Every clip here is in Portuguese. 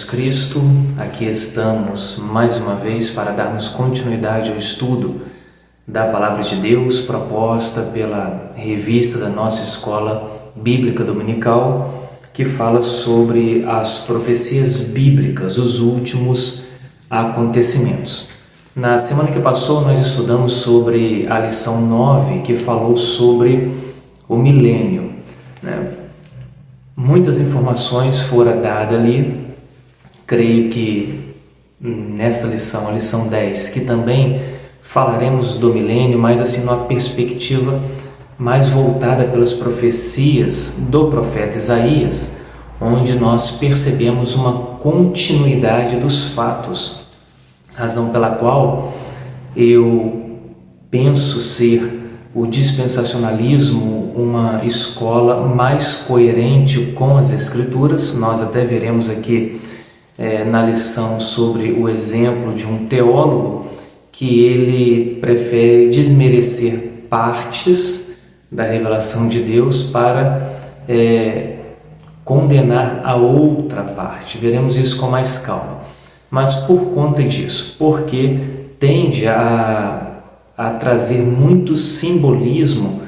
Cristo, aqui estamos mais uma vez para darmos continuidade ao estudo da Palavra de Deus proposta pela revista da nossa Escola Bíblica Dominical, que fala sobre as profecias bíblicas, os últimos acontecimentos. Na semana que passou nós estudamos sobre a lição 9, que falou sobre o milênio, né? Muitas informações foram dadas ali. Creio que nesta lição, a lição 10, que também falaremos do milênio, mas assim numa perspectiva mais voltada pelas profecias do profeta Isaías, onde nós percebemos uma continuidade dos fatos, razão pela qual eu penso ser o dispensacionalismo uma escola mais coerente com as Escrituras. Nós até veremos aqui na lição sobre o exemplo de um teólogo que ele prefere desmerecer partes da revelação de Deus para condenar a outra parte. Veremos isso com mais calma. Mas por conta disso, porque tende a trazer muito simbolismo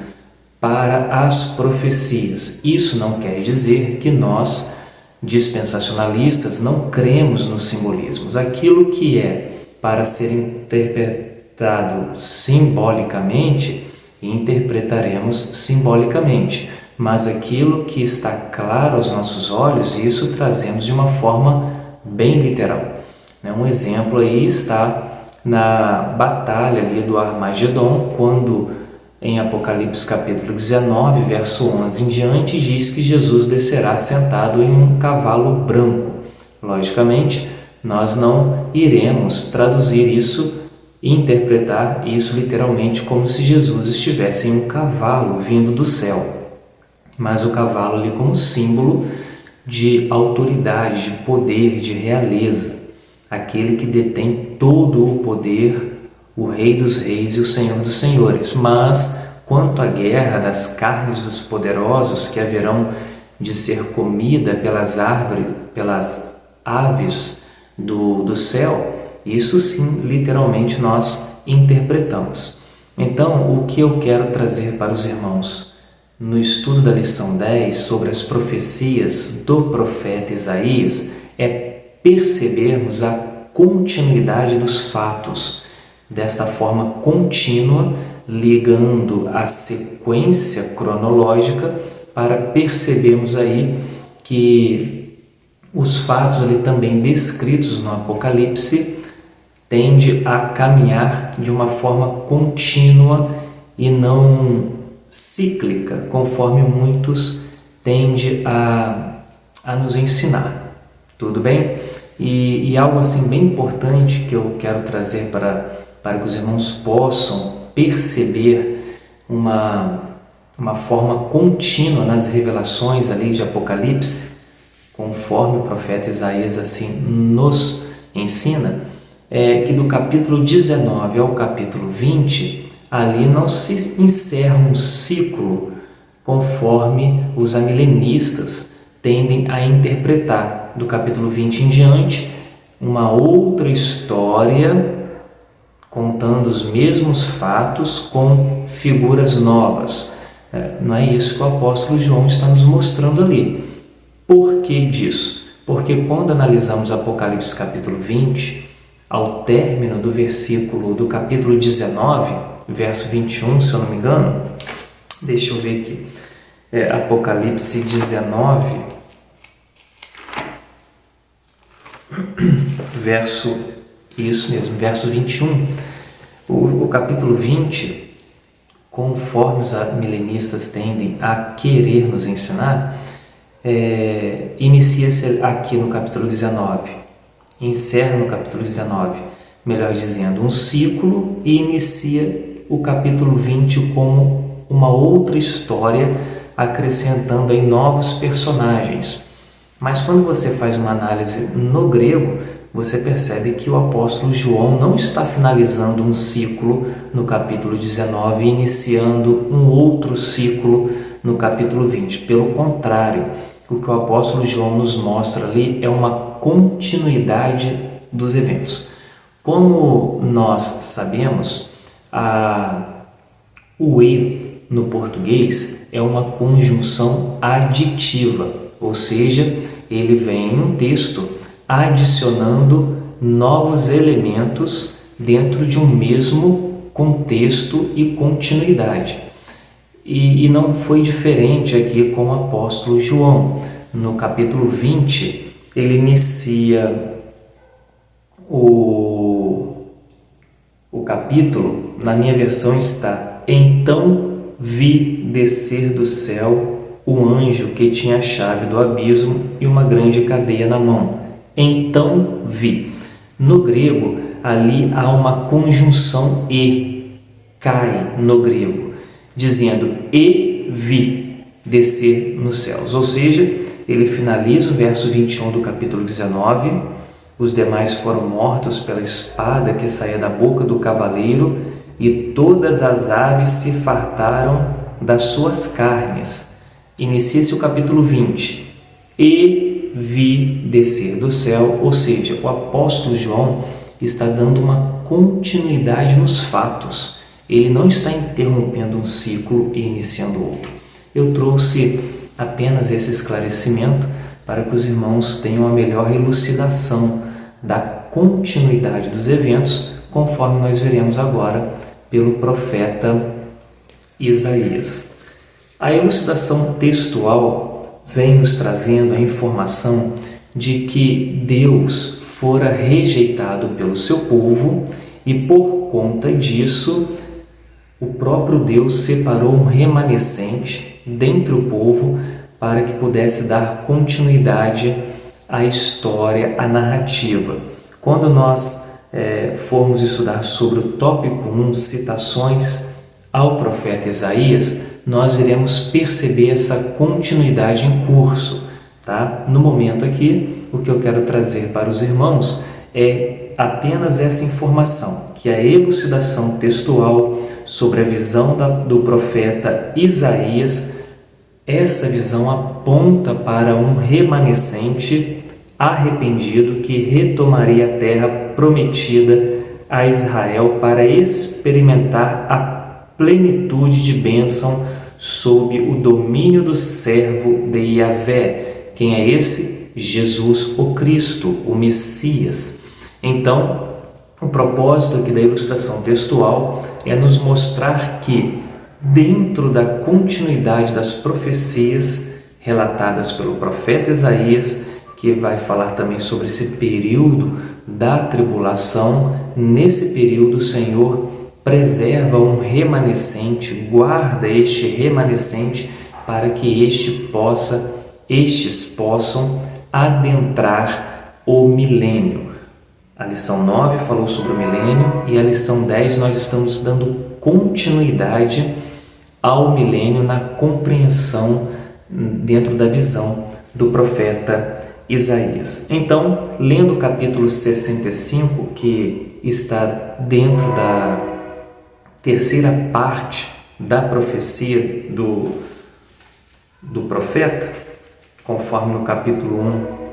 para as profecias. Isso não quer dizer que nós, dispensacionalistas, não cremos nos simbolismos. Aquilo que é para ser interpretado simbolicamente, interpretaremos simbolicamente. Mas aquilo que está claro aos nossos olhos, isso trazemos de uma forma bem literal. Um exemplo aí está na batalha ali do Armagedon, quando em Apocalipse capítulo 19, verso 11 em diante, diz que Jesus descerá sentado em um cavalo branco. Logicamente, nós não iremos traduzir isso e interpretar isso literalmente como se Jesus estivesse em um cavalo vindo do céu, mas o cavalo ali como símbolo de autoridade, de poder, de realeza, aquele que detém todo o poder, o Rei dos Reis e o Senhor dos Senhores. Mas quanto à guerra das carnes dos poderosos, que haverão de ser comida pelas árvores, pelas aves do céu, isso sim, literalmente nós interpretamos. Então, o que eu quero trazer para os irmãos no estudo da lição 10 sobre as profecias do profeta Isaías é percebermos a continuidade dos fatos, desta forma contínua, ligando a sequência cronológica para percebermos aí que os fatos ali também descritos no Apocalipse tendem a caminhar de uma forma contínua e não cíclica, conforme muitos tendem a nos ensinar. Tudo bem? E algo assim bem importante que eu quero trazer para que os irmãos possam perceber uma forma contínua nas revelações ali de Apocalipse, conforme o profeta Isaías assim nos ensina, é que do capítulo 19 ao capítulo 20, ali não se encerra um ciclo conforme os amilenistas tendem a interpretar. Do capítulo 20 em diante, uma outra história contando os mesmos fatos com figuras novas. Não é isso que o apóstolo João está nos mostrando ali. Por que disso? Porque quando analisamos Apocalipse capítulo 20, ao término do versículo do capítulo 19, verso 21, se eu não me engano, deixa eu ver aqui, Apocalipse 19, verso 21, o capítulo 20, conforme os milenistas tendem a querer nos ensinar, inicia-se aqui no capítulo 19, encerra no capítulo 19, melhor dizendo, um ciclo, e inicia o capítulo 20 como uma outra história, acrescentando aí novos personagens. Mas quando você faz uma análise no grego, você percebe que o apóstolo João não está finalizando um ciclo no capítulo 19 e iniciando um outro ciclo no capítulo 20. Pelo contrário, o que o apóstolo João nos mostra ali é uma continuidade dos eventos. Como nós sabemos, o e no português é uma conjunção aditiva, ou seja, ele vem em um texto adicionando novos elementos dentro de um mesmo contexto e continuidade. E não foi diferente aqui com o apóstolo João. No capítulo 20, ele inicia o capítulo, na minha versão está: então vi descer do céu o anjo que tinha a chave do abismo e uma grande cadeia na mão. Então vi. No grego, ali há uma conjunção e, cai no grego, dizendo e vi descer nos céus. Ou seja, ele finaliza o verso 21 do capítulo 19, os demais foram mortos pela espada que saía da boca do cavaleiro, e todas as aves se fartaram das suas carnes. Inicia-se o capítulo 20, e vi descer do céu, ou seja, o apóstolo João está dando uma continuidade nos fatos. Ele não está interrompendo um ciclo e iniciando outro. Eu trouxe apenas esse esclarecimento para que os irmãos tenham a melhor elucidação da continuidade dos eventos, conforme nós veremos agora pelo profeta Isaías. A elucidação textual vem nos trazendo a informação de que Deus fora rejeitado pelo seu povo e, por conta disso, o próprio Deus separou um remanescente dentre o povo para que pudesse dar continuidade à história, à narrativa. Quando nós formos estudar sobre o tópico 1, citações ao profeta Isaías, nós iremos perceber essa continuidade em curso. Tá? No momento aqui, o que eu quero trazer para os irmãos é apenas essa informação, que a elucidação textual sobre a visão do profeta Isaías, essa visão aponta para um remanescente arrependido que retomaria a terra prometida a Israel para experimentar a plenitude de bênção sob o domínio do servo de Yahvé. Quem é esse? Jesus, o Cristo, o Messias. Então, o propósito aqui da ilustração textual é nos mostrar que, dentro da continuidade das profecias relatadas pelo profeta Isaías, que vai falar também sobre esse período da tribulação, nesse período o Senhor preserva um remanescente, guarda este remanescente para que estes possam adentrar o milênio. A lição 9 falou sobre o milênio e a lição 10 nós estamos dando continuidade ao milênio na compreensão dentro da visão do profeta Isaías. Então, lendo o capítulo 65, que está dentro da terceira parte da profecia do profeta, conforme no capítulo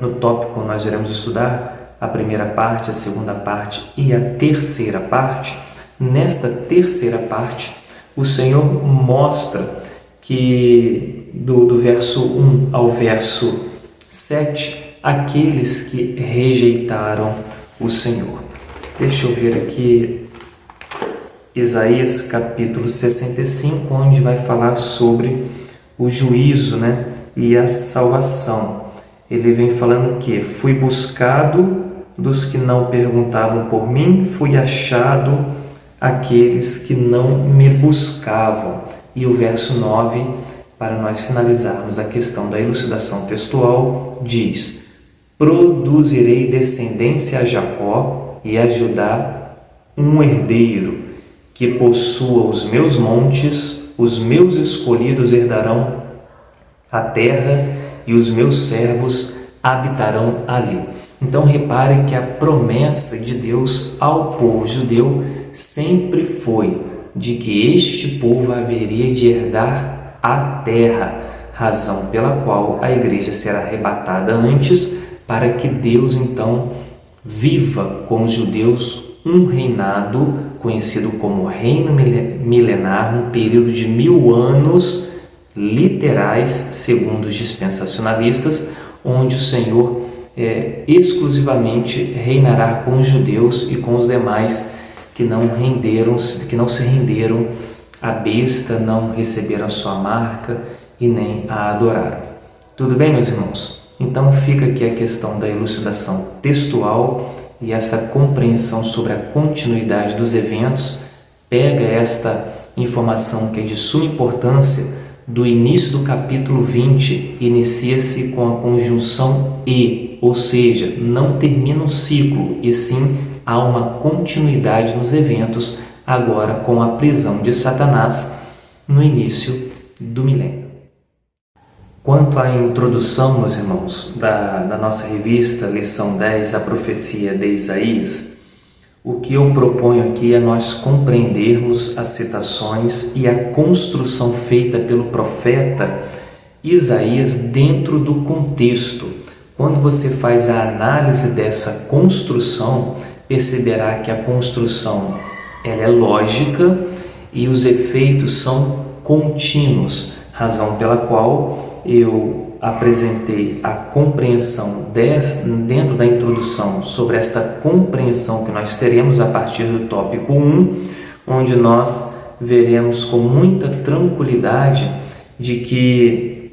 1, no tópico nós iremos estudar a primeira parte, a segunda parte e a terceira parte. Nesta terceira parte, o Senhor mostra que do verso 1 ao verso 7, aqueles que rejeitaram o Senhor. Deixa eu ver aqui Isaías capítulo 65, onde vai falar sobre o juízo, e a salvação. Ele vem falando que fui buscado dos que não perguntavam por mim, fui achado aqueles que não me buscavam. E o verso 9, para nós finalizarmos a questão da elucidação textual, diz: produzirei descendência a Jacó e a Judá um herdeiro, que possua os meus montes, os meus escolhidos herdarão a terra e os meus servos habitarão ali. Então repare que a promessa de Deus ao povo judeu sempre foi de que este povo haveria de herdar a terra. razão pela qual a igreja será arrebatada antes, para que Deus então viva com os judeus um reinado conhecido como reino milenar, um período de 1000 anos literais, segundo os dispensacionalistas, onde o Senhor exclusivamente reinará com os judeus e com os demais que não se renderam à besta, não receberam a sua marca e nem a adoraram. Tudo bem, meus irmãos? Então fica aqui a questão da elucidação textual e essa compreensão sobre a continuidade dos eventos. Pega esta informação que é de suma importância do início do capítulo 20, inicia-se com a conjunção e, ou seja, não termina um ciclo, e sim há uma continuidade nos eventos, agora com a prisão de Satanás no início do milênio. Quanto à introdução, meus irmãos, da nossa revista Lição 10, a profecia de Isaías, o que eu proponho aqui é nós compreendermos as citações e a construção feita pelo profeta Isaías dentro do contexto. Quando você faz a análise dessa construção, perceberá que a construção ela é lógica e os efeitos são contínuos, razão pela qual eu apresentei a compreensão dentro da introdução sobre esta compreensão que nós teremos a partir do tópico 1, onde nós veremos com muita tranquilidade de que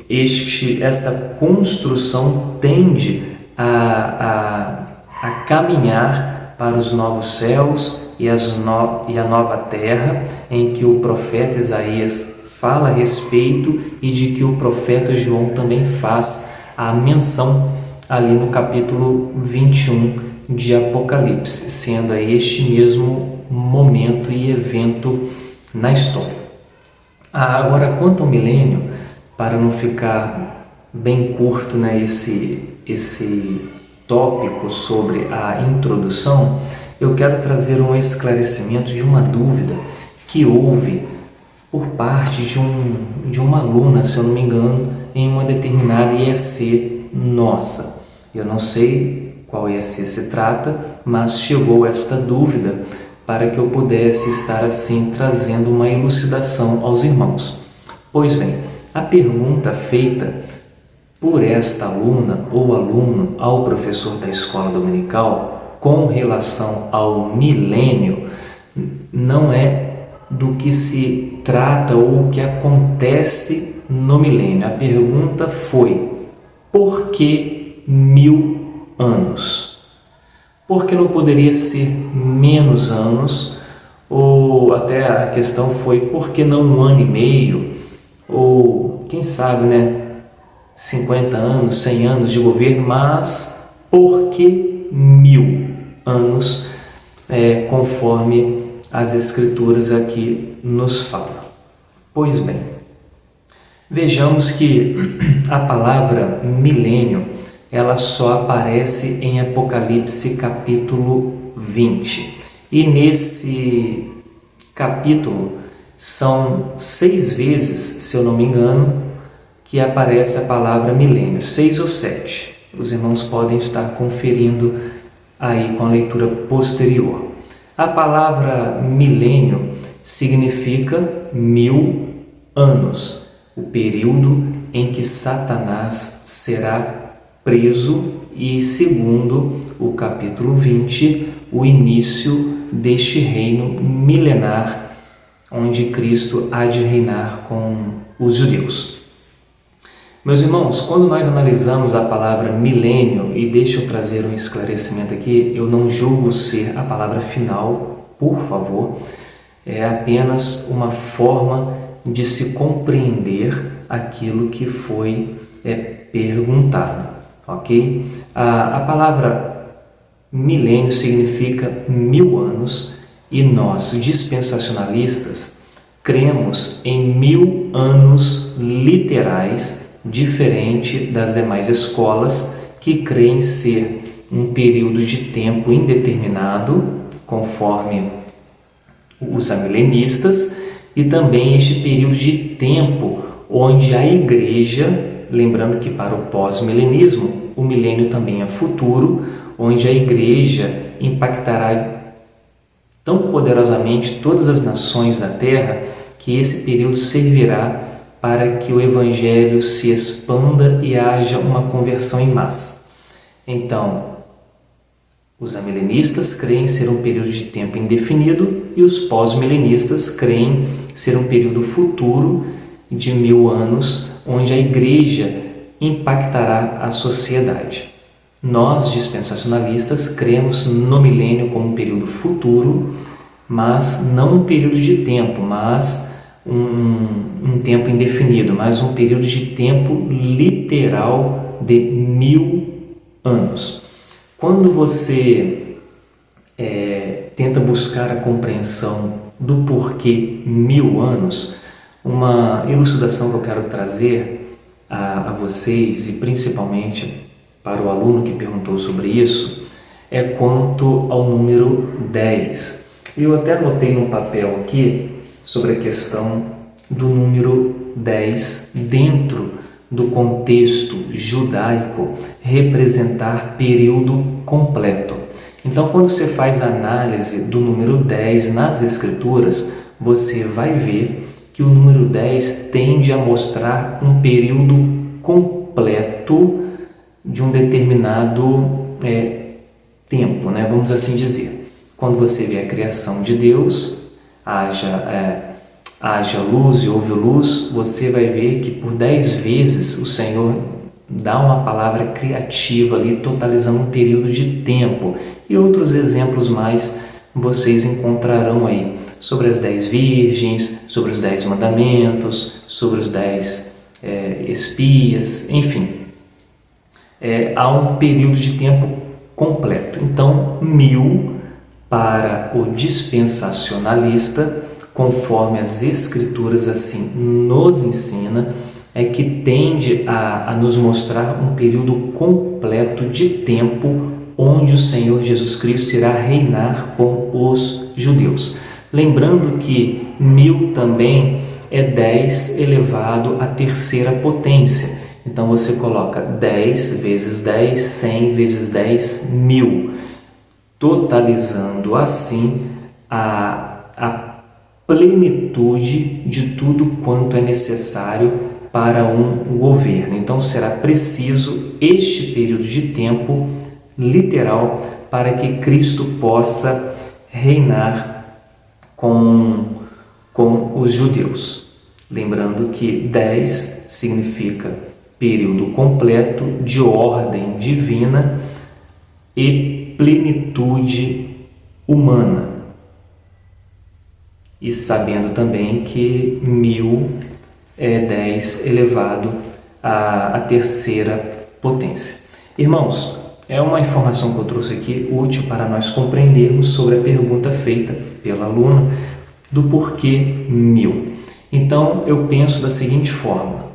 esta construção tende a caminhar para os novos céus e a nova terra, em que o profeta Isaías fala a respeito e de que o profeta João também faz a menção ali no capítulo 21 de Apocalipse, sendo aí este mesmo momento e evento na história. Agora, quanto ao milênio, para não ficar bem curto, né, esse tópico sobre a introdução, eu quero trazer um esclarecimento de uma dúvida que houve por parte de uma aluna, se eu não me engano, em uma determinada IEC nossa. Eu não sei qual IEC se trata, mas chegou esta dúvida para que eu pudesse estar assim trazendo uma elucidação aos irmãos. Pois bem, a pergunta feita por esta aluna ou aluno ao professor da escola dominical com relação ao milênio não é do que se trata ou o que acontece no milênio. A pergunta foi: por que 1000 anos? Por que não poderia ser menos anos? Ou até a questão foi: por que não 1 ano e meio? Ou quem sabe, 50 anos, 100 anos de governo, mas por que 1000 anos, conforme as Escrituras aqui nos falam? Pois bem, vejamos que a palavra milênio, ela só aparece em Apocalipse capítulo 20. E nesse capítulo são 6 vezes, se eu não me engano, que aparece a palavra milênio, 6 ou 7. Os irmãos podem estar conferindo aí com a leitura posterior. A palavra milênio significa 1000 anos, o período em que Satanás será preso e, segundo o capítulo 20, o início deste reino milenar, onde Cristo há de reinar com os judeus. Meus irmãos, quando nós analisamos a palavra milênio, e deixa eu trazer um esclarecimento aqui, eu não julgo ser a palavra final, por favor, é apenas uma forma de se compreender aquilo que foi perguntado, ok? A palavra milênio significa 1000 anos e nós, dispensacionalistas, cremos em 1000 anos literais, diferente das demais escolas que creem ser um período de tempo indeterminado, conforme os amilenistas, e também este período de tempo onde a igreja, lembrando que para o pós-milenismo, o milênio também é futuro, onde a igreja impactará tão poderosamente todas as nações da terra que esse período servirá para que o evangelho se expanda e haja uma conversão em massa. Então, os amilenistas creem ser um período de tempo indefinido e os pós-milenistas creem ser um período futuro de 1000 anos, onde a igreja impactará a sociedade. Nós, dispensacionalistas, cremos no milênio como um período futuro, mas não um período de tempo, mas um tempo indefinido, mas um período de tempo literal de 1000 anos. Quando você tenta buscar a compreensão do porquê 1000 anos, uma elucidação que eu quero trazer a vocês e principalmente para o aluno que perguntou sobre isso, é quanto ao número 10. Eu até anotei no papel aqui sobre a questão do número 10 dentro do contexto judaico representar período completo. Então, quando você faz a análise do número 10 nas Escrituras, você vai ver que o número 10 tende a mostrar um período completo de um determinado tempo, né? Vamos assim dizer. Quando você vê a criação de Deus, haja luz e houve luz, você vai ver que por 10 vezes o Senhor dá uma palavra criativa ali, totalizando um período de tempo. E outros exemplos mais vocês encontrarão aí, sobre as 10 virgens, sobre os 10 mandamentos, sobre os 10 espias, enfim. Há um período de tempo completo. Então, 1000 para o dispensacionalista, conforme as Escrituras assim nos ensina, é que tende a nos mostrar um período completo de tempo onde o Senhor Jesus Cristo irá reinar com os judeus. Lembrando que 1000 também é 10 elevado à terceira potência. Então você coloca 10 vezes 10, 100 vezes 10, 1000, totalizando assim a plenitude de tudo quanto é necessário para um governo. Então será preciso este período de tempo literal para que Cristo possa reinar com os judeus. Lembrando que 10 significa período completo de ordem divina e plenitude humana. E sabendo também que 1000 é 10 elevado à terceira potência. Irmãos, é uma informação que eu trouxe aqui útil para nós compreendermos sobre a pergunta feita pela aluna do porquê 1000. Então, eu penso da seguinte forma: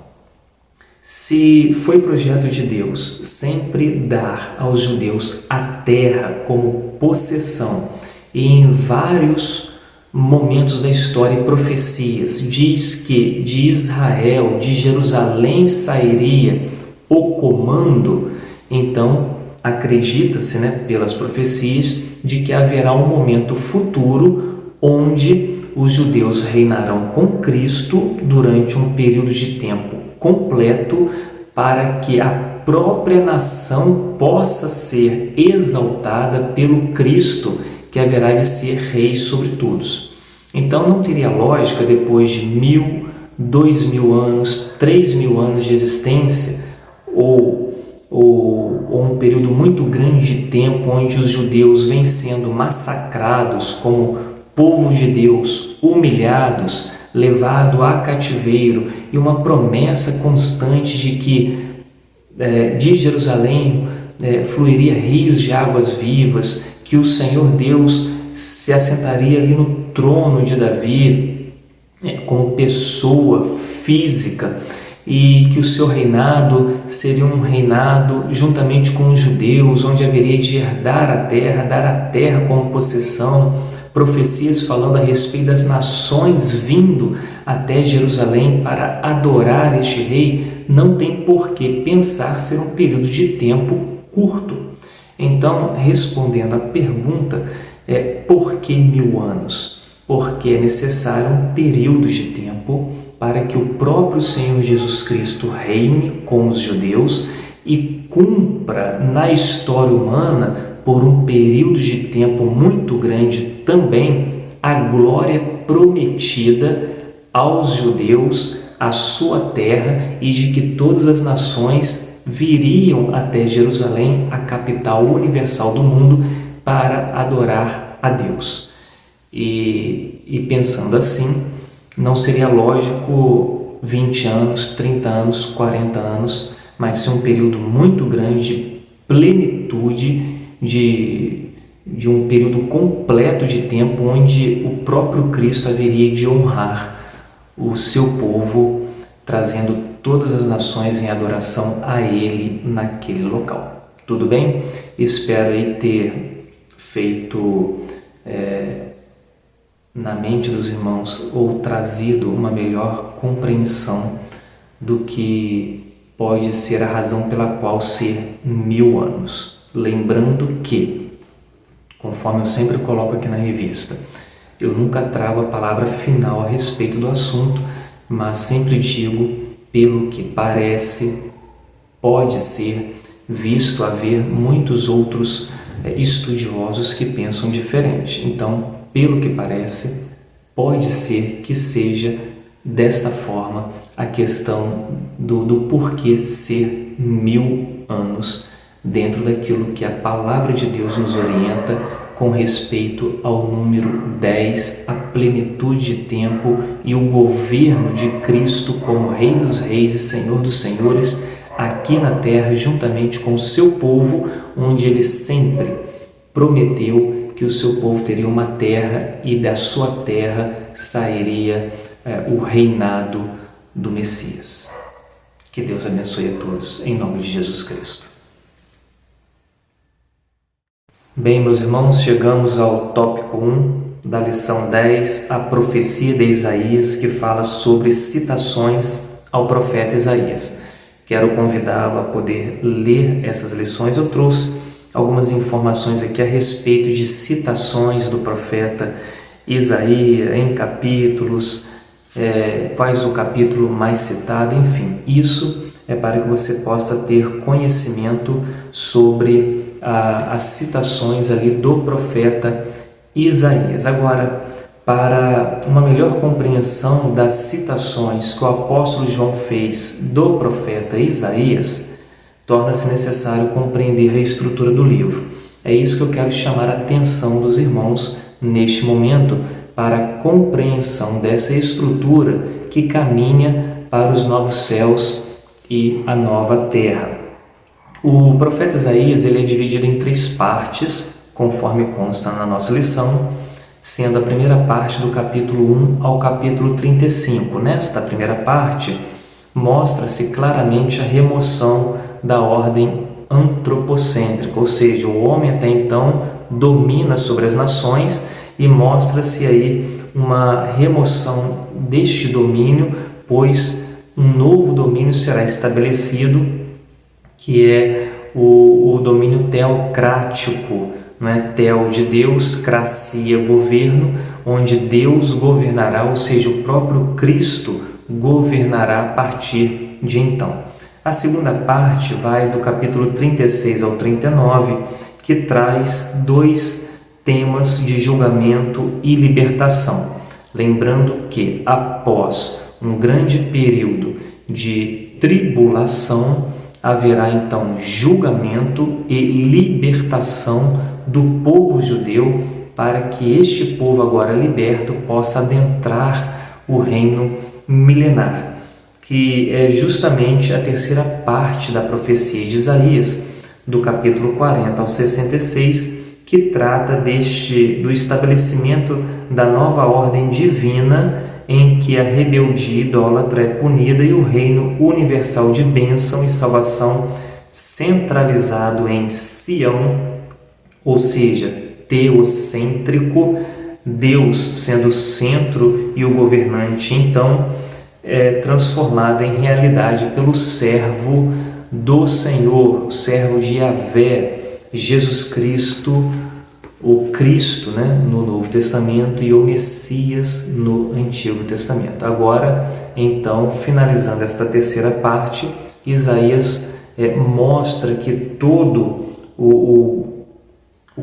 se foi projeto de Deus sempre dar aos judeus a terra como possessão, e em vários momentos da história e profecias diz que de Israel, de Jerusalém sairia o comando, então acredita-se, pelas profecias, de que haverá um momento futuro onde os judeus reinarão com Cristo durante um período de tempo completo, para que a própria nação possa ser exaltada pelo Cristo, que haverá de ser rei sobre todos. Então não teria lógica, depois de 1000, 2000 anos, 3000 anos de existência, ou um período muito grande de tempo onde os judeus vêm sendo massacrados como povo de Deus, humilhados, levado a cativeiro, e uma promessa constante de que de Jerusalém fluiria rios de águas vivas, que o Senhor Deus se assentaria ali no trono de Davi como pessoa física, e que o seu reinado seria um reinado juntamente com os judeus, onde haveria de herdar a terra, dar a terra como possessão, profecias falando a respeito das nações vindo até Jerusalém para adorar este rei, não tem por que pensar ser um período de tempo curto. Então, respondendo à pergunta, por que 1000 anos? Porque é necessário um período de tempo para que o próprio Senhor Jesus Cristo reine com os judeus e cumpra na história humana, por um período de tempo muito grande também, a glória prometida aos judeus, à sua terra, e de que todas as nações viriam até Jerusalém, a capital universal do mundo, para adorar a Deus. E pensando assim, não seria lógico 20 anos, 30 anos, 40 anos, mas sim um período muito grande de plenitude, de um período completo de tempo onde o próprio Cristo haveria de honrar o seu povo, trazendo todas as nações em adoração a Ele naquele local. Tudo bem? Espero aí ter feito na mente dos irmãos ou trazido uma melhor compreensão do que pode ser a razão pela qual ser 1000 anos. Lembrando que, conforme eu sempre coloco aqui na revista, eu nunca trago a palavra final a respeito do assunto, mas sempre digo, pelo que parece, pode ser, visto haver muitos outros estudiosos que pensam diferente. Então, pelo que parece, pode ser que seja desta forma a questão do porquê ser 1000 anos dentro daquilo que a palavra de Deus nos orienta com respeito ao número 10, a plenitude de tempo e o governo de Cristo como Rei dos Reis e Senhor dos Senhores aqui na terra, juntamente com o seu povo, onde ele sempre prometeu que o seu povo teria uma terra e da sua terra sairia o reinado do Messias. Que Deus abençoe a todos, em nome de Jesus Cristo. Bem, meus irmãos, chegamos ao tópico 1 da lição 10, a profecia de Isaías, que fala sobre citações ao profeta Isaías. Quero convidá-lo a poder ler essas lições. Eu trouxe algumas informações aqui a respeito de citações do profeta Isaías em capítulos, quais o capítulo mais citado, enfim. Isso é para que você possa ter conhecimento sobre as citações ali do profeta Isaías. Agora, para uma melhor compreensão das citações que o apóstolo João fez do profeta Isaías, torna-se necessário compreender a estrutura do livro. É isso que eu quero chamar a atenção dos irmãos neste momento, para a compreensão dessa estrutura que caminha para os novos céus e a nova terra. O profeta Isaías ele é dividido em 3 partes, conforme consta na nossa lição, sendo a primeira parte do capítulo 1 ao capítulo 35. Nesta primeira parte, mostra-se claramente a remoção da ordem antropocêntrica, ou seja, o homem até então domina sobre as nações, e mostra-se aí uma remoção deste domínio, pois um novo domínio será estabelecido, que é o domínio teocrático, Teo de Deus, cracia, governo, onde Deus governará, ou seja, o próprio Cristo governará a partir de então. A segunda parte vai do capítulo 36 ao 39, que traz 2 temas de julgamento e libertação. Lembrando que após um grande período de tribulação, haverá então julgamento e libertação do povo judeu, para que este povo agora liberto possa adentrar o reino milenar, que é justamente a terceira parte da profecia de Isaías, do capítulo 40 ao 66, que trata do estabelecimento da nova ordem divina, em que a rebeldia idólatra é punida e o reino universal de bênção e salvação centralizado em Sião, ou seja, teocêntrico, Deus sendo o centro e o governante, então é transformada em realidade pelo servo do Senhor, o servo de Yahvé, Jesus Cristo, o Cristo, né, no Novo Testamento, e o Messias no Antigo Testamento. Agora, então, finalizando esta terceira parte, Isaías mostra que todo o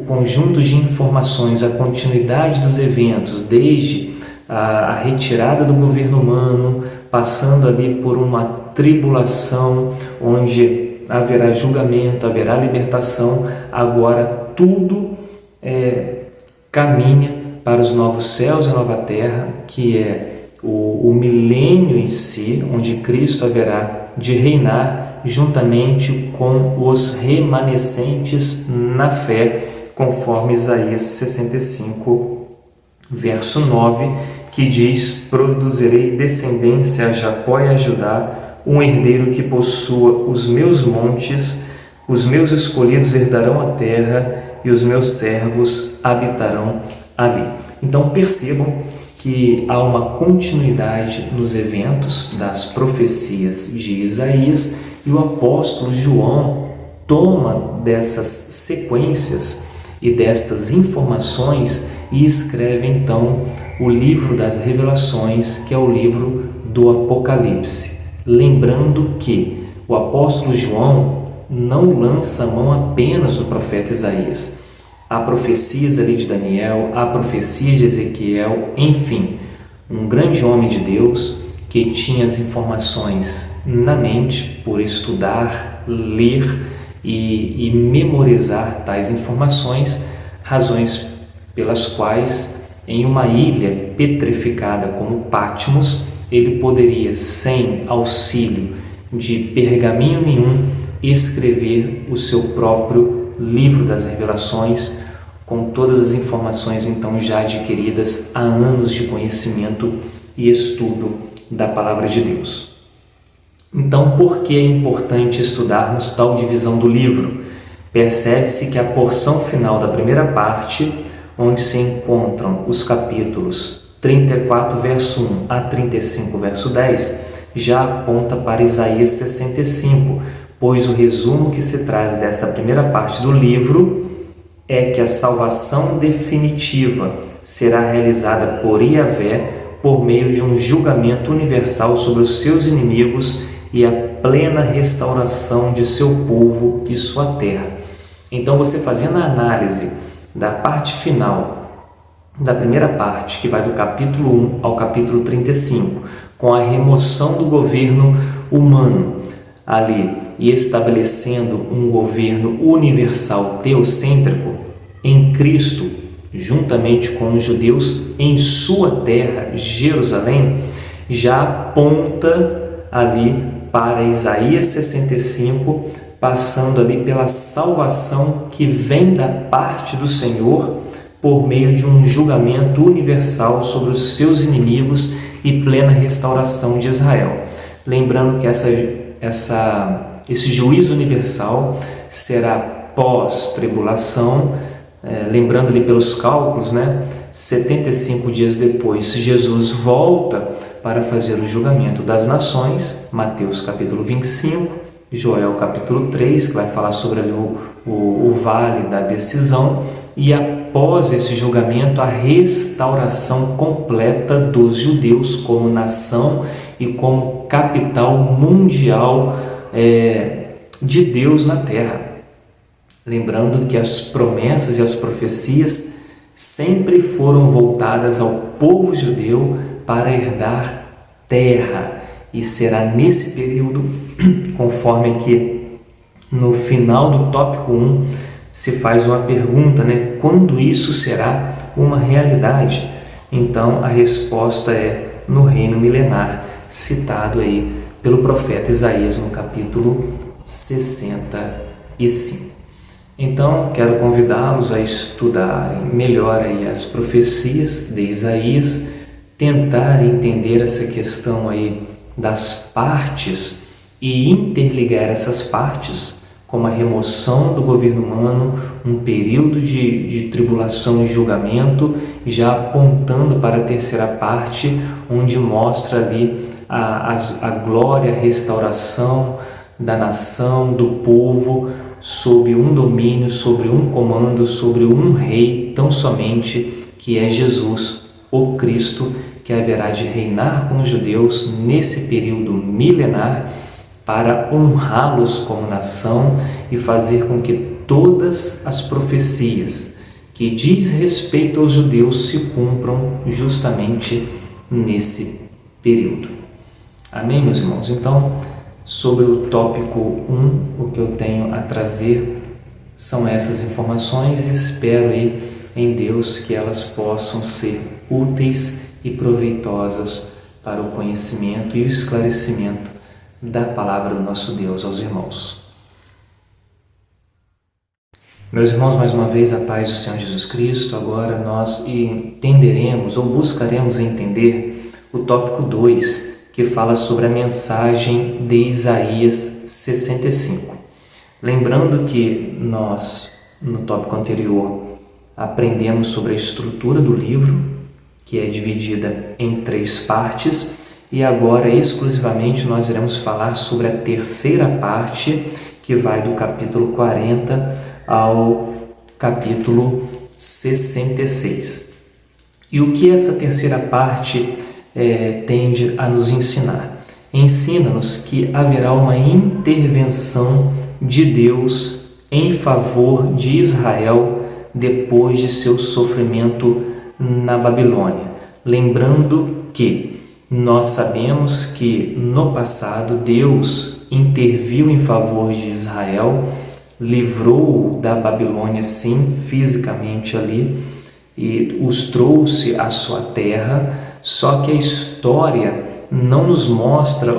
conjunto de informações, a continuidade dos eventos, desde a retirada do governo humano, passando ali por uma tribulação, onde haverá julgamento, haverá libertação, agora tudo caminha para os novos céus e a nova terra, que é o milênio em si, onde Cristo haverá de reinar juntamente com os remanescentes na fé, conforme Isaías 65, verso 9, que diz: produzirei descendência a Jacó e a Judá, um herdeiro que possua os meus montes, os meus escolhidos herdarão a terra e os meus servos habitarão ali. Então percebam que há uma continuidade nos eventos das profecias de Isaías, e o apóstolo João toma dessas sequências e destas informações e escreve então o livro das Revelações, que é o livro do Apocalipse. Lembrando que o apóstolo João não lança a mão apenas do profeta Isaías. Há profecias ali de Daniel, há profecias de Ezequiel, enfim, um grande homem de Deus que tinha as informações na mente por estudar, ler e memorizar tais informações, razões pelas quais em uma ilha petrificada como Patmos ele poderia, sem auxílio de pergaminho nenhum, escrever o seu próprio livro das Revelações, com todas as informações então já adquiridas há anos de conhecimento e estudo da Palavra de Deus. Então, por que é importante estudarmos tal divisão do livro? Percebe-se que a porção final da primeira parte, onde se encontram os capítulos 34, verso 1 a 35, verso 10, já aponta para Isaías 65, pois o resumo que se traz desta primeira parte do livro é que a salvação definitiva será realizada por Yahvé por meio de um julgamento universal sobre os seus inimigos e a plena restauração de seu povo e sua terra. Então, você fazendo a análise da parte final, da primeira parte, que vai do capítulo 1 ao capítulo 35, com a remoção do governo humano ali e estabelecendo um governo universal teocêntrico em Cristo, juntamente com os judeus em sua terra, Jerusalém, já aponta ali para Isaías 65, passando ali pela salvação que vem da parte do Senhor por meio de um julgamento universal sobre os seus inimigos e plena restauração de Israel. Lembrando que esse juízo universal será pós-tribulação, lembrando ali pelos cálculos, 75 dias depois, Jesus volta para fazer o julgamento das nações, Mateus capítulo 25, Joel capítulo 3, que vai falar sobre ali o vale da decisão, e após esse julgamento, a restauração completa dos judeus como nação e como capital mundial de Deus na terra. Lembrando que as promessas e as profecias sempre foram voltadas ao povo judeu para herdar terra, e será nesse período, conforme que no final do tópico 1 se faz uma pergunta, quando isso será uma realidade? Então a resposta é no reino milenar, citado aí pelo profeta Isaías no capítulo 65. Então, quero convidá-los a estudarem melhor aí as profecias de Isaías, tentar entender essa questão aí das partes e interligar essas partes como a remoção do governo humano, um período de tribulação e julgamento, já apontando para a terceira parte, onde mostra ali a glória, a restauração da nação, do povo, sob um domínio, sobre um comando, sobre um rei, tão somente, que é Jesus, o Cristo, que haverá de reinar com os judeus nesse período milenar, para honrá-los como nação e fazer com que todas as profecias que diz respeito aos judeus se cumpram justamente nesse período. Amém, meus irmãos? Então, sobre o tópico 1, o que eu tenho a trazer são essas informações e espero aí em Deus que elas possam ser úteis e proveitosas para o conhecimento e o esclarecimento da palavra do nosso Deus aos irmãos. Meus irmãos, mais uma vez a paz do Senhor Jesus Cristo. Agora nós entenderemos ou buscaremos entender o tópico 2, que fala sobre a mensagem de Isaías 65. Lembrando que nós, no tópico anterior, aprendemos sobre a estrutura do livro, que é dividida em 3 partes, e agora exclusivamente nós iremos falar sobre a terceira parte, que vai do capítulo 40 ao capítulo 66. E o que essa terceira parte tende a nos ensinar? Ensina-nos que haverá uma intervenção de Deus em favor de Israel depois de seu sofrimento na Babilônia. Lembrando que nós sabemos que no passado Deus interviu em favor de Israel, livrou-o da Babilônia, sim, fisicamente ali, e os trouxe à sua terra, só que a história não nos mostra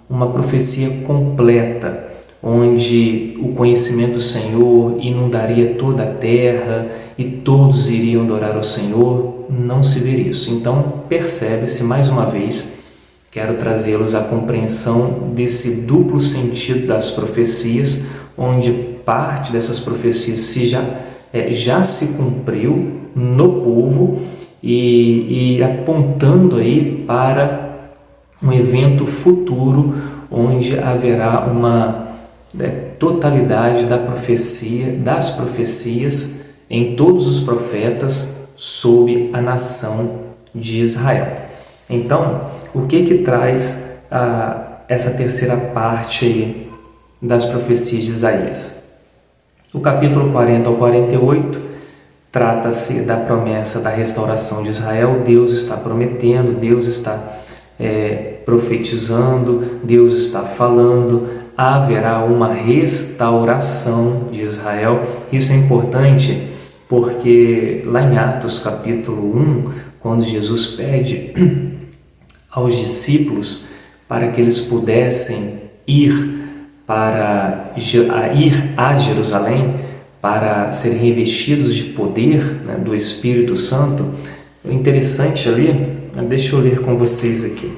uma profecia completa, onde o conhecimento do Senhor inundaria toda a terra e todos iriam adorar ao Senhor. Não se vê isso. Então, percebe-se mais uma vez, quero trazê-los à compreensão desse duplo sentido das profecias, onde parte dessas profecias já se cumpriu no povo e apontando aí para um evento futuro, onde haverá uma totalidade das profecias em todos os profetas sobre a nação de Israel. Então, o que traz essa terceira parte aí das profecias de Isaías? O capítulo 40 ao 48 trata-se da promessa da restauração de Israel. Deus está prometendo, Deus está profetizando, Deus está falando, haverá uma restauração de Israel. Isso é importante porque lá em Atos capítulo 1, quando Jesus pede aos discípulos para que eles pudessem ir a Jerusalém para serem revestidos de poder, né, do Espírito Santo, o interessante ali, deixa eu ler com vocês aqui,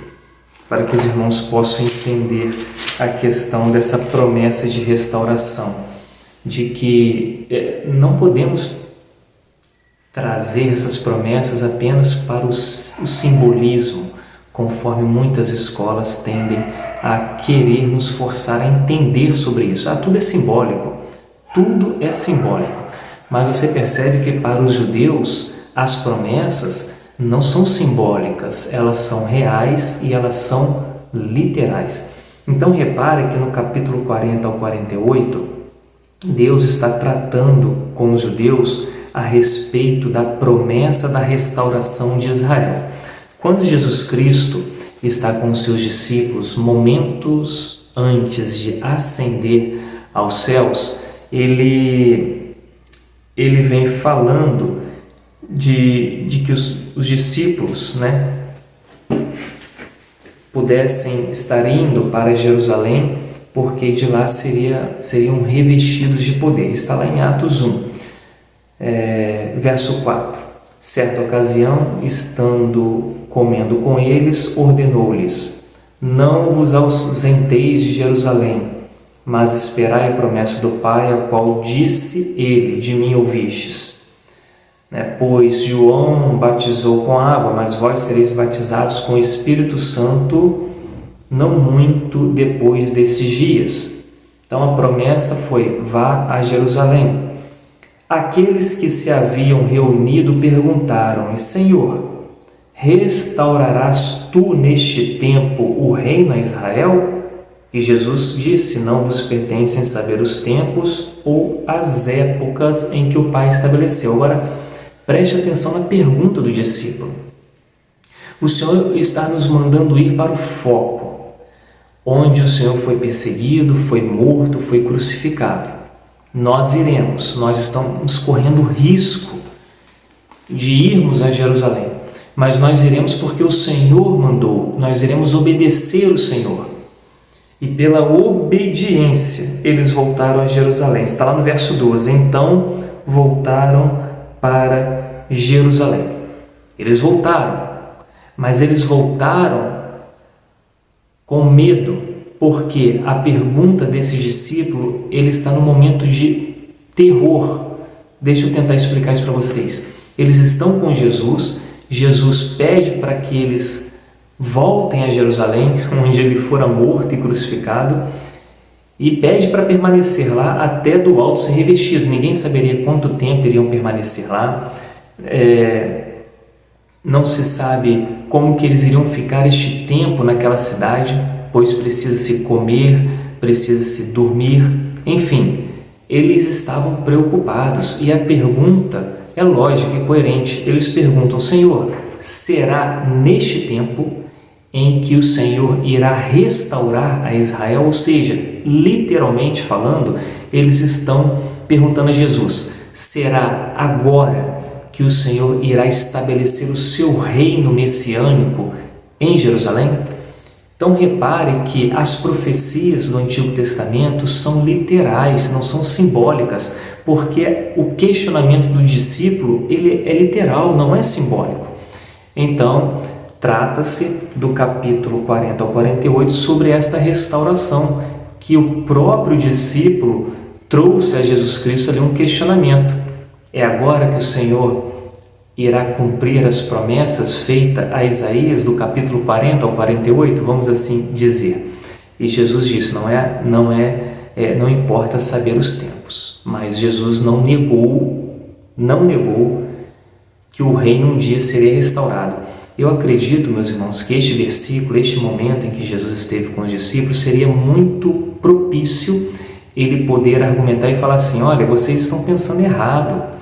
para que os irmãos possam entender a questão dessa promessa de restauração, de que não podemos trazer essas promessas apenas para o simbolismo, conforme muitas escolas tendem a querer nos forçar a entender sobre isso. Tudo é simbólico, tudo é simbólico. Mas você percebe que para os judeus as promessas não são simbólicas, elas são reais e elas são literais. Então repare que no capítulo 40 ao 48, Deus está tratando com os judeus a respeito da promessa da restauração de Israel. Quando Jesus Cristo está com os seus discípulos, momentos antes de ascender aos céus, ele vem falando de que os discípulos, né, pudessem estar indo para Jerusalém, porque de lá seriam revestidos de poder. Está lá em Atos 1, verso 4. Certa ocasião, estando comendo com eles, ordenou-lhes: não vos ausenteis de Jerusalém, mas esperai a promessa do Pai, a qual disse ele: de mim ouvistes. Pois João batizou com água, mas vós sereis batizados com o Espírito Santo não muito depois desses dias. Então a promessa foi: vá a Jerusalém. Aqueles que se haviam reunido perguntaram-lhe: Senhor, restaurarás tu neste tempo o reino a Israel? E Jesus disse: não vos pertencem saber os tempos ou as épocas em que o Pai estabeleceu. Agora, preste atenção na pergunta do discípulo. O Senhor está nos mandando ir para o foco, onde o Senhor foi perseguido, foi morto, foi crucificado. Nós iremos, nós estamos correndo risco de irmos a Jerusalém, mas nós iremos porque o Senhor mandou, nós iremos obedecer o Senhor. E pela obediência eles voltaram a Jerusalém. Está lá no verso 12. Então voltaram para Jerusalém. Eles voltaram, mas eles voltaram com medo, porque a pergunta desse discípulo, ele está num momento de terror. Deixa eu tentar explicar isso para vocês. Eles estão com Jesus, Jesus pede para que eles voltem a Jerusalém, onde ele fora morto e crucificado, e pede para permanecer lá até do alto ser revestido. Ninguém saberia quanto tempo iriam permanecer lá. Não se sabe como que eles iriam ficar este tempo naquela cidade, pois precisa-se comer, precisa-se dormir, enfim, eles estavam preocupados. E a pergunta é lógica e coerente. Eles perguntam: Senhor, será neste tempo em que o Senhor irá restaurar a Israel? Ou seja, literalmente falando, eles estão perguntando a Jesus: será agora que o Senhor irá estabelecer o seu reino messiânico em Jerusalém? Então repare que as profecias do Antigo Testamento são literais, não são simbólicas, porque o questionamento do discípulo ele é literal, não é simbólico. Então, trata-se do capítulo 40 ao 48 sobre esta restauração, que o próprio discípulo trouxe a Jesus Cristo ali um questionamento. É agora que o Senhor irá cumprir as promessas feitas a Isaías do capítulo 40 ao 48, vamos assim dizer. E Jesus disse: não importa saber os tempos, mas Jesus não negou que o reino um dia seria restaurado. Eu acredito, meus irmãos, que este versículo, este momento em que Jesus esteve com os discípulos, seria muito propício ele poder argumentar e falar assim: olha, vocês estão pensando errado,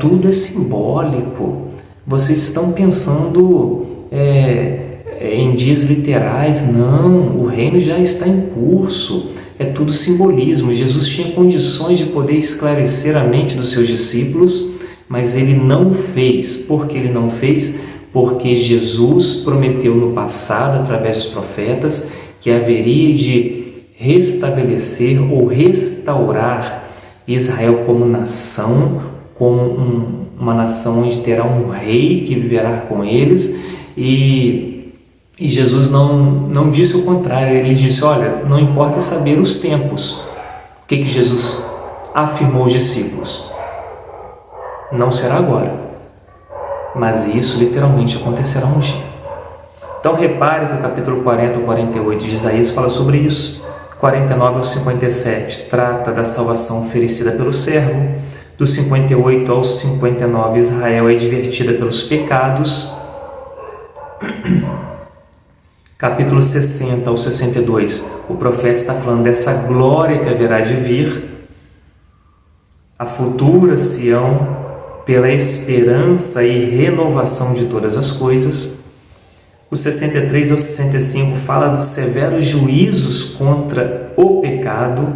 tudo é simbólico, vocês estão pensando em dias literais. Não, o reino já está em curso, é tudo simbolismo. Jesus tinha condições de poder esclarecer a mente dos seus discípulos, mas ele não fez. Por que ele não fez? Porque Jesus prometeu no passado, através dos profetas, que haveria de restabelecer ou restaurar Israel como nação, como uma nação onde terá um rei que viverá com eles. E Jesus não disse o contrário, ele disse: olha, não importa saber os tempos. O que Jesus afirmou aos discípulos? Não será agora, mas isso literalmente acontecerá um dia. Então repare que o capítulo 40 ao 48 de Isaías fala sobre isso. 49 ao 57 trata da salvação oferecida pelo servo. Do 58 ao 59, Israel é advertida pelos pecados. Capítulo 60 ao 62, o profeta está falando dessa glória que haverá de vir, a futura Sião, pela esperança e renovação de todas as coisas. O 63 ao 65 fala dos severos juízos contra o pecado,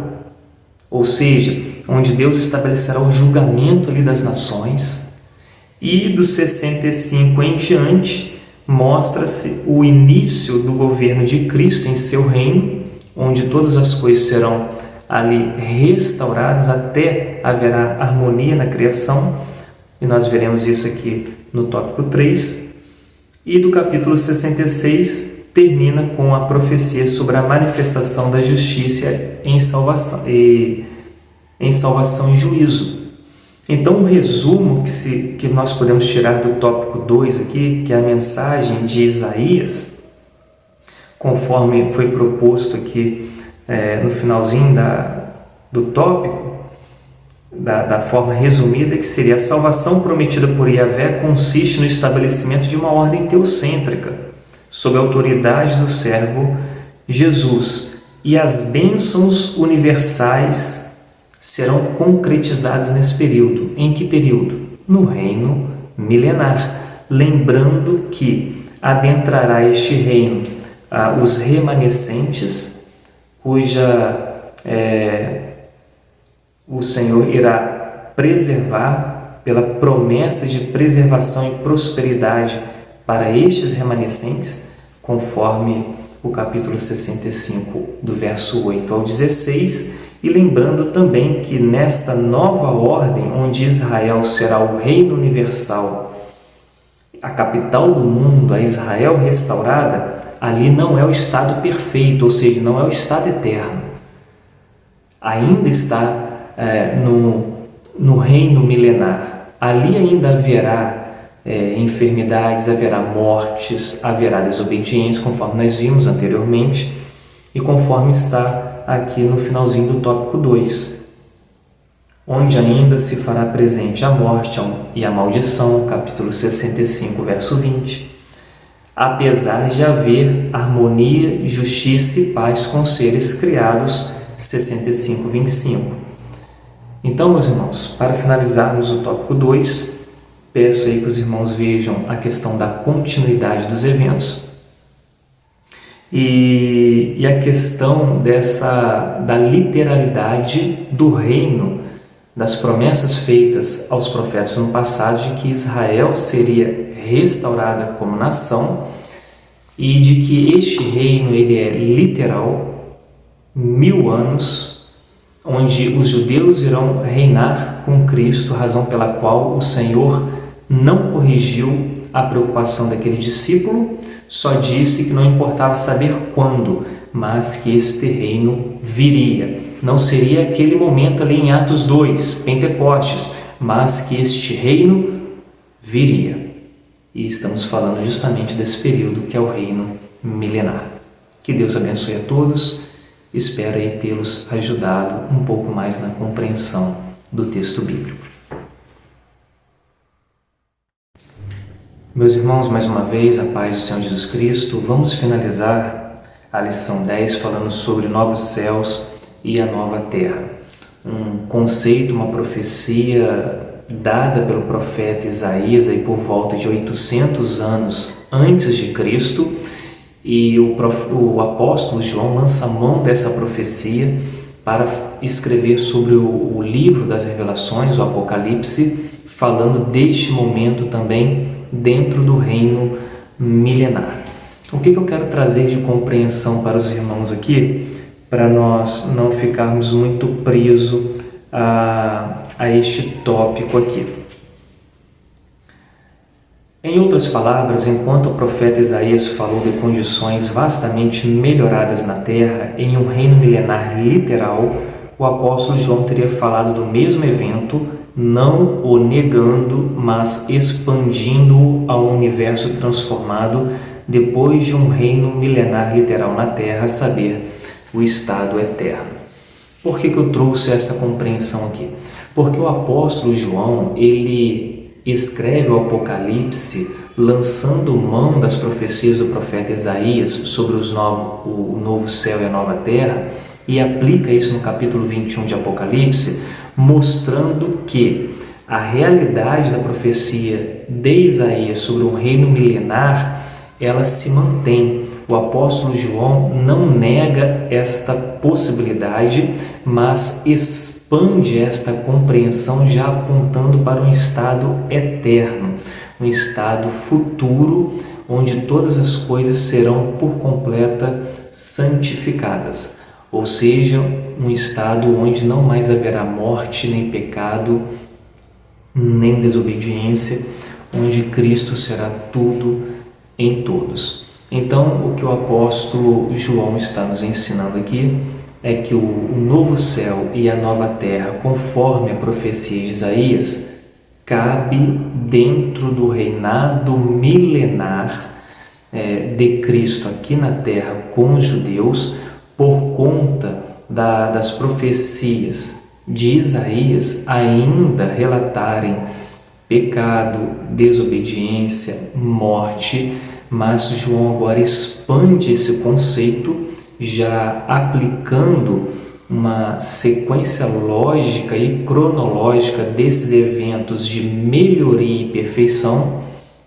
ou seja, onde Deus estabelecerá o julgamento ali das nações. E do 65 em diante, mostra-se o início do governo de Cristo em seu reino, onde todas as coisas serão ali restauradas, até haverá harmonia na criação, e nós veremos isso aqui no tópico 3. E do capítulo 66 termina com a profecia sobre a manifestação da justiça em salvação e juízo. Então, o resumo que nós podemos tirar do tópico 2 aqui, que é a mensagem de Isaías, conforme foi proposto aqui no finalzinho do tópico, da forma resumida, que seria: a salvação prometida por Yahvé consiste no estabelecimento de uma ordem teocêntrica, sob a autoridade do servo Jesus, e as bênçãos universais serão concretizadas nesse período. Em que período? No reino milenar. Lembrando que adentrará este reino os remanescentes, o Senhor irá preservar pela promessa de preservação e prosperidade para estes remanescentes, conforme o capítulo 65, do verso 8 ao 16, e lembrando também que nesta nova ordem, onde Israel será o reino universal, a capital do mundo, a Israel restaurada, ali não é o estado perfeito, ou seja, não é o estado eterno. Ainda está no reino milenar. Ali ainda haverá enfermidades, haverá mortes, haverá desobediência, conforme nós vimos anteriormente, e conforme está aqui no finalzinho do tópico 2, onde ainda se fará presente a morte e a maldição, capítulo 65, verso 20, apesar de haver harmonia, justiça e paz com os seres criados, 65, 25. Então, meus irmãos, para finalizarmos o tópico 2, peço aí que os irmãos vejam a questão da continuidade dos eventos e a questão da literalidade do reino, das promessas feitas aos profetas no passado, de que Israel seria restaurada como nação e de que este reino ele é literal, 1000 anos, onde os judeus irão reinar com Cristo, razão pela qual o Senhor não corrigiu a preocupação daquele discípulo, só disse que não importava saber quando, mas que este reino viria. Não seria aquele momento ali em Atos 2, Pentecostes, mas que este reino viria. E estamos falando justamente desse período que é o reino milenar. Que Deus abençoe a todos. Espero aí tê-los ajudado um pouco mais na compreensão do texto bíblico. Meus irmãos, mais uma vez, a paz do Senhor Jesus Cristo. Vamos finalizar a lição 10 falando sobre novos céus e a nova terra. Um conceito, uma profecia dada pelo profeta Isaías aí por volta de 800 anos antes de Cristo, e o apóstolo João lança mão dessa profecia para escrever sobre o livro das revelações, o Apocalipse, falando deste momento também dentro do reino milenar. O que eu quero trazer de compreensão para os irmãos aqui, para nós não ficarmos muito presos a este tópico aqui? Em outras palavras, enquanto o profeta Isaías falou de condições vastamente melhoradas na terra, em um reino milenar literal, o apóstolo João teria falado do mesmo evento, não o negando, mas expandindo-o a um universo transformado depois de um reino milenar literal na terra, a saber, o estado eterno. Por que eu trouxe essa compreensão aqui? Porque o apóstolo João, ele escreve o Apocalipse lançando mão das profecias do profeta Isaías sobre o novo céu e a nova terra, e aplica isso no capítulo 21 de Apocalipse, mostrando que a realidade da profecia de Isaías sobre um reino milenar, ela se mantém. O apóstolo João não nega esta possibilidade, mas expande esta compreensão, já apontando para um estado eterno, um estado futuro, onde todas as coisas serão por completa santificadas. Ou seja, um estado onde não mais haverá morte, nem pecado, nem desobediência, onde Cristo será tudo em todos. Então, o que o apóstolo João está nos ensinando aqui é que o novo céu e a nova terra, conforme a profecia de Isaías, cabe dentro do reinado milenar de Cristo aqui na terra com os judeus, por conta das profecias de Isaías ainda relatarem pecado, desobediência, morte, mas João agora expande esse conceito, já aplicando uma sequência lógica e cronológica desses eventos de melhoria e perfeição,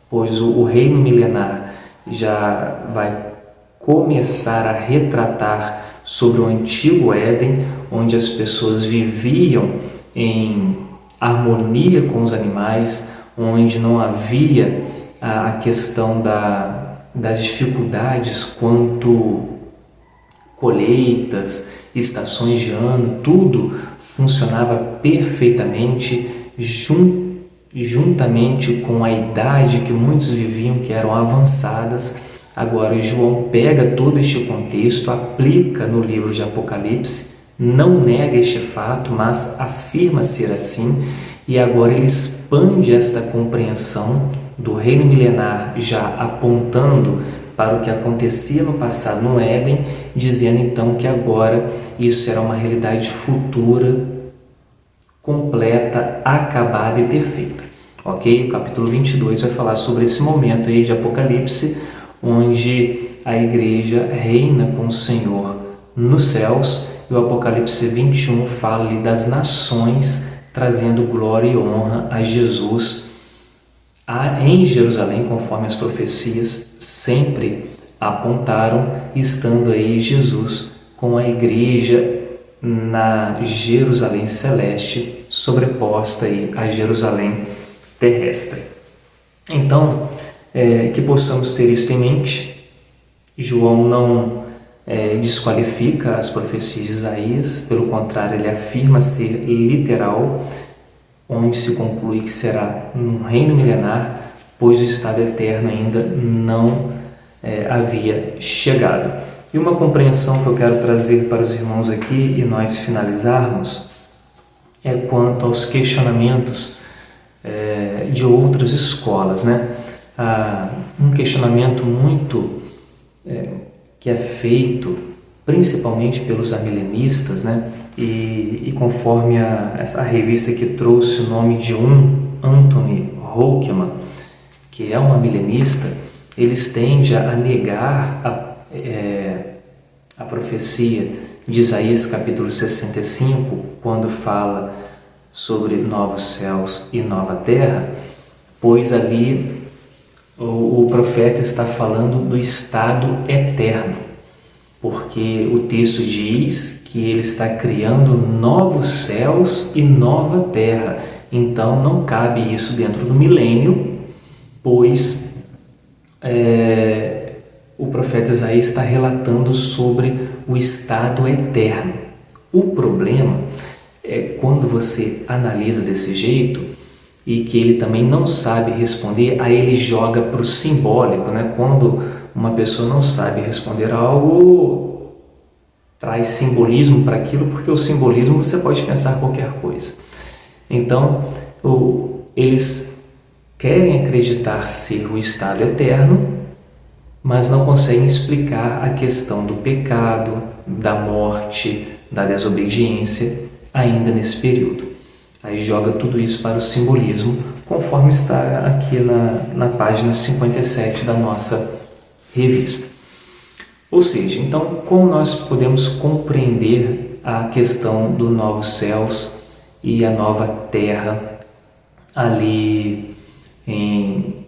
pois o reino milenar já vai começar a retratar sobre o antigo Éden, onde as pessoas viviam em harmonia com os animais, onde não havia a questão das dificuldades quanto colheitas, estações de ano, tudo funcionava perfeitamente juntamente com a idade que muitos viviam, que eram avançadas. Agora João pega todo este contexto, aplica no livro de Apocalipse, não nega este fato, mas afirma ser assim, e agora ele expande esta compreensão do reino milenar, já apontando para o que acontecia no passado no Éden, dizendo então que agora isso será uma realidade futura, completa, acabada e perfeita. Ok? O capítulo 22 vai falar sobre esse momento aí de Apocalipse, onde a igreja reina com o Senhor nos céus, e o Apocalipse 21 fala ali das nações trazendo glória e honra a Jesus em Jerusalém, conforme as profecias sempre apontaram, estando aí Jesus com a igreja na Jerusalém celeste, sobreposta aí a Jerusalém terrestre. Então, que possamos ter isso em mente. João não desqualifica as profecias de Isaías, pelo contrário, ele afirma ser literal, onde se conclui que será um reino milenar, pois o estado eterno ainda não havia chegado. E uma compreensão que eu quero trazer para os irmãos aqui e nós finalizarmos é quanto aos questionamentos de outras escolas, né? Um questionamento muito que é feito principalmente pelos amilenistas, né? E conforme essa revista que trouxe o nome de Anthony Hoekman, que é um amilenista, eles tendem a negar a profecia de Isaías capítulo 65, quando fala sobre novos céus e nova terra, pois ali o profeta está falando do estado eterno, porque o texto diz que ele está criando novos céus e nova terra. Então não cabe isso dentro do milênio, pois o profeta Isaías está relatando sobre o estado eterno. O problema é quando você analisa desse jeito e que ele também não sabe responder, aí ele joga para o simbólico, né? Quando uma pessoa não sabe responder a algo, traz simbolismo para aquilo, porque o simbolismo você pode pensar qualquer coisa. Então, eles querem acreditar ser o estado eterno, mas não conseguem explicar a questão do pecado, da morte, da desobediência ainda nesse período. Aí joga tudo isso para o simbolismo, conforme está aqui na página 57 da nossa revista. Ou seja, então, como nós podemos compreender a questão dos novos céus e a nova terra ali em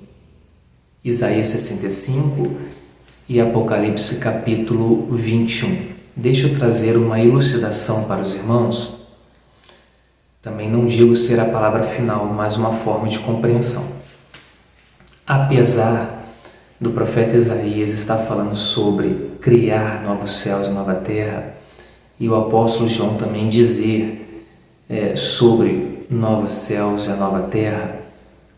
Isaías 65 e Apocalipse capítulo 21? Deixa eu trazer uma elucidação para os irmãos. Também não digo ser a palavra final, mas uma forma de compreensão. Apesar do profeta Isaías estar falando sobre criar novos céus e nova terra, e o apóstolo João também dizer sobre novos céus e a nova terra,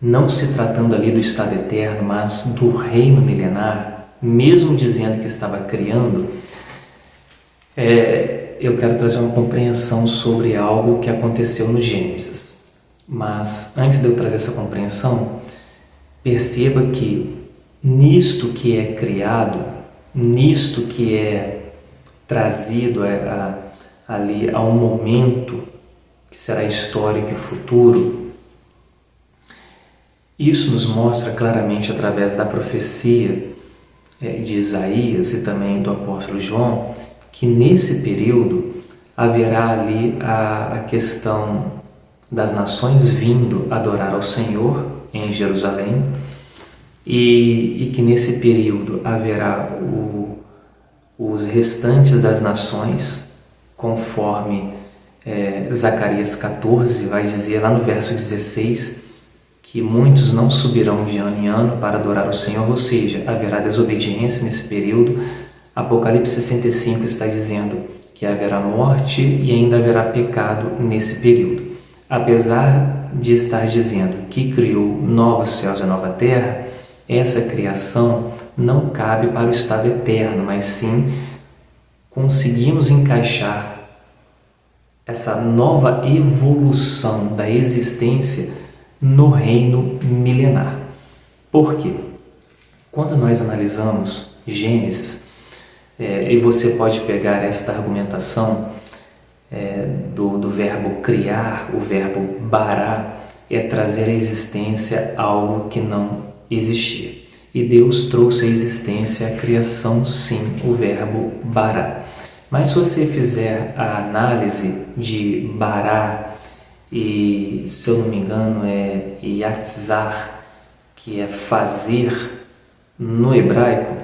não se tratando ali do estado eterno, mas do reino milenar, mesmo dizendo que estava criando, eu quero trazer uma compreensão sobre algo que aconteceu no Gênesis. Mas antes de eu trazer essa compreensão, perceba que nisto que é criado, nisto que é trazido ali a um momento que será histórico e futuro, isso nos mostra claramente através da profecia de Isaías e também do apóstolo João, que nesse período haverá ali a questão das nações vindo adorar ao Senhor em Jerusalém, e que nesse período haverá os restantes das nações, conforme Zacarias 14 vai dizer lá no verso 16, que muitos não subirão de ano em ano para adorar o Senhor, ou seja, haverá desobediência nesse período. Apocalipse 65 está dizendo que haverá morte e ainda haverá pecado nesse período. Apesar de estar dizendo que criou novos céus e nova terra, essa criação não cabe para o estado eterno, mas sim conseguimos encaixar essa nova evolução da existência no reino milenar. Por quê? Quando nós analisamos Gênesis, e você pode pegar esta argumentação do verbo criar, o verbo bará, é trazer à existência algo que não existia. E Deus trouxe à existência a criação, sim, o verbo bará. Mas se você fizer a análise de bará, e se eu não me engano é yatzar, que é fazer no hebraico,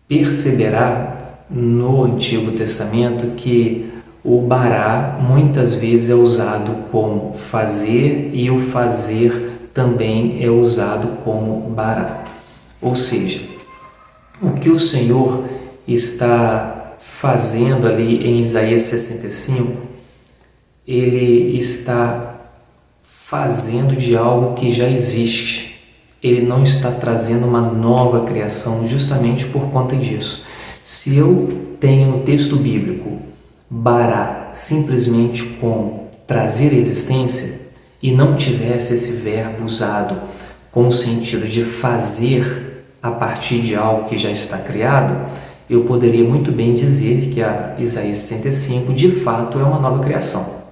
perceberá no Antigo Testamento que o bará muitas vezes é usado como fazer e o fazer também é usado como bará. Ou seja, o que o Senhor está fazendo ali em Isaías 65, ele está fazendo de algo que já existe. Ele não está trazendo uma nova criação justamente por conta disso. Se eu tenho no texto bíblico bará simplesmente como trazer existência e não tivesse esse verbo usado com o sentido de fazer a partir de algo que já está criado, eu poderia muito bem dizer que a Isaías 65 de fato é uma nova criação.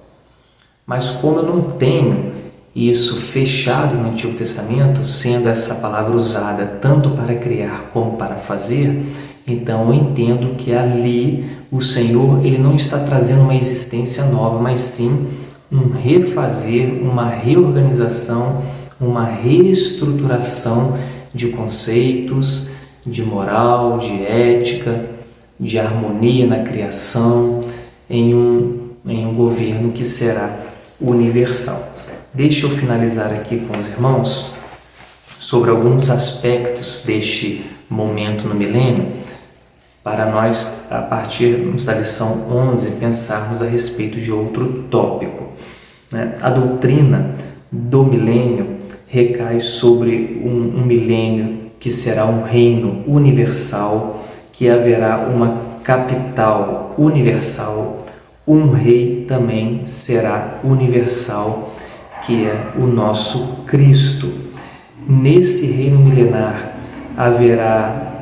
Mas como eu não tenho isso fechado no Antigo Testamento, sendo essa palavra usada tanto para criar como para fazer, então eu entendo que ali o Senhor ele não está trazendo uma existência nova, mas sim um refazer, uma reorganização, uma reestruturação de conceitos, de moral, de ética, de harmonia na criação, em um governo que será universal. Deixa eu finalizar aqui com os irmãos sobre alguns aspectos deste momento no milênio, para nós, a partir da lição 11, pensarmos a respeito de outro tópico. A doutrina do milênio recai sobre um milênio que será um reino universal, que haverá uma capital universal, um rei também será universal, que é o nosso Cristo. Nesse reino milenar haverá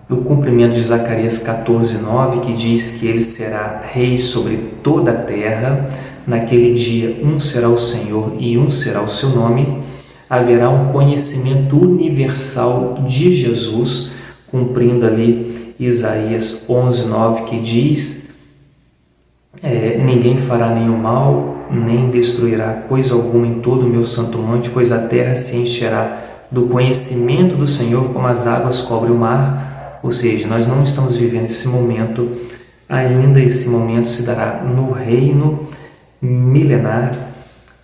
o cumprimento de Zacarias 14:9, que diz que ele será rei sobre toda a terra. Naquele dia, um será o Senhor e um será o seu nome. Haverá um conhecimento universal de Jesus, cumprindo ali Isaías 11:9, que diz: ninguém fará nenhum mal, nem destruirá coisa alguma em todo o meu santo monte, pois a terra se encherá do conhecimento do Senhor, como as águas cobrem o mar. Ou seja, nós não estamos vivendo esse momento ainda, esse momento se dará no reino milenar.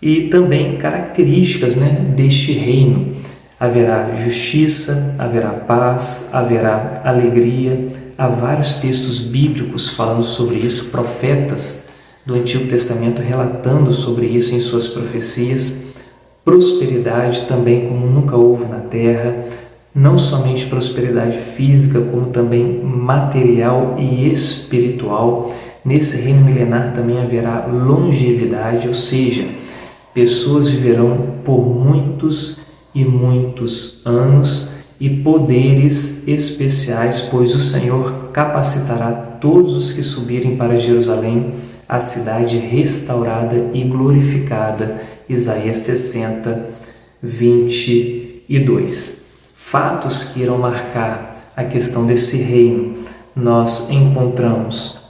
E também características deste reino: haverá justiça, haverá paz, haverá alegria. Há vários textos bíblicos falando sobre isso, profetas do Antigo Testamento relatando sobre isso em suas profecias. Prosperidade também como nunca houve na terra, não somente prosperidade física, como também material e espiritual. Nesse reino milenar também haverá longevidade, ou seja, pessoas viverão por muitos e muitos anos e poderes especiais, pois o Senhor capacitará todos os que subirem para Jerusalém, a cidade restaurada e glorificada. Isaías 60, 22. Fatos que irão marcar a questão desse reino. Nós encontramos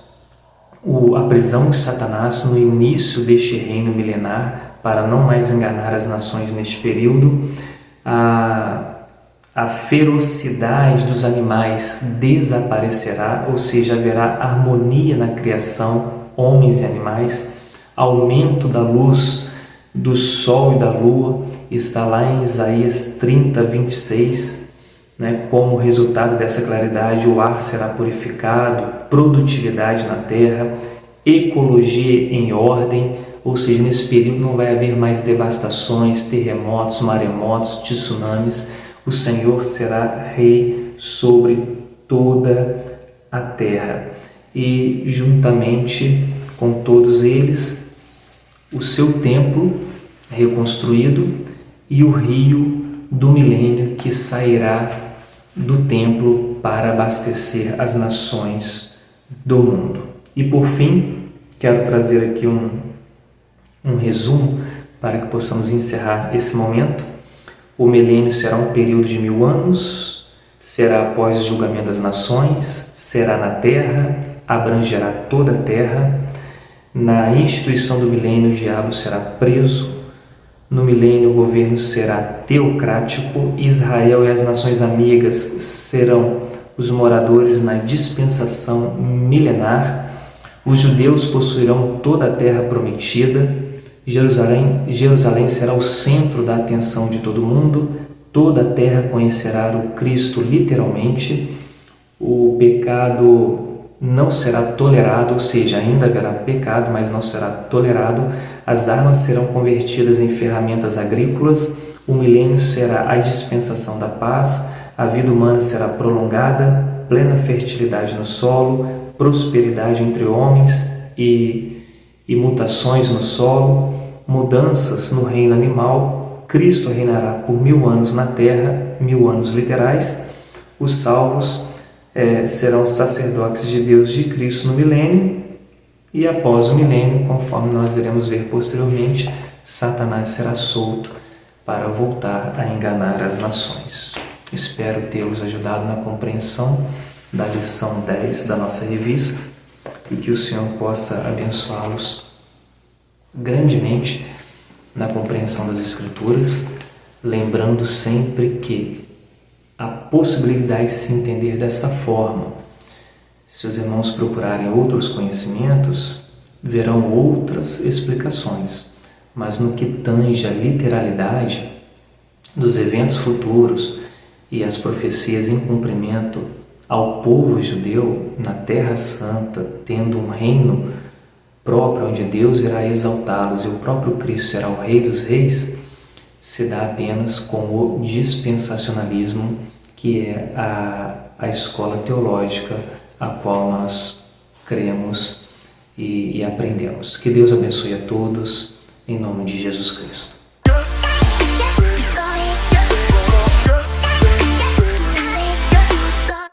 a prisão de Satanás no início deste reino milenar, para não mais enganar as nações neste período. A ferocidade dos animais desaparecerá, ou seja, haverá harmonia na criação, homens e animais. Aumento da luz do sol e da lua, está lá em Isaías 30, 26. Como resultado dessa claridade, o ar será purificado, produtividade na terra, ecologia em ordem, ou seja, nesse período não vai haver mais devastações, terremotos, maremotos, tsunamis. O Senhor será rei sobre toda a terra e, juntamente com todos eles, o seu templo reconstruído e o rio do milênio que sairá do templo para abastecer as nações do mundo. E por fim, quero trazer aqui um resumo para que possamos encerrar esse momento. O milênio será um período de 1000 anos, será após o julgamento das nações, será na terra, abrangerá toda a terra. Na instituição do milênio, o diabo será preso. No milênio, o governo será teocrático. Israel e as nações amigas serão os moradores na dispensação milenar. Os judeus possuirão toda a terra prometida. Jerusalém será o centro da atenção de todo mundo. Toda a terra conhecerá o Cristo literalmente. O pecado não será tolerado, ou seja, ainda haverá pecado, mas não será tolerado. As armas serão convertidas em ferramentas agrícolas. O milênio será a dispensação da paz. A vida humana será prolongada, plena fertilidade no solo, prosperidade entre homens e mutações no solo, mudanças no reino animal. Cristo reinará por 1000 anos na terra, 1000 anos literais. Os salvos serão sacerdotes de Deus de Cristo no milênio, e após o milênio, conforme nós iremos ver posteriormente, Satanás será solto para voltar a enganar as nações. Espero tê-los ajudado na compreensão da lição 10 da nossa revista e que o Senhor possa abençoá-los grandemente na compreensão das Escrituras, lembrando sempre que a possibilidade de se entender desta forma. Se os irmãos procurarem outros conhecimentos, verão outras explicações, mas no que tange a literalidade dos eventos futuros e as profecias em cumprimento ao povo judeu na Terra Santa, tendo um reino próprio onde Deus irá exaltá-los e o próprio Cristo será o Rei dos Reis, se dá apenas com o dispensacionalismo, que é a escola teológica a qual nós cremos e aprendemos. Que Deus abençoe a todos, em nome de Jesus Cristo.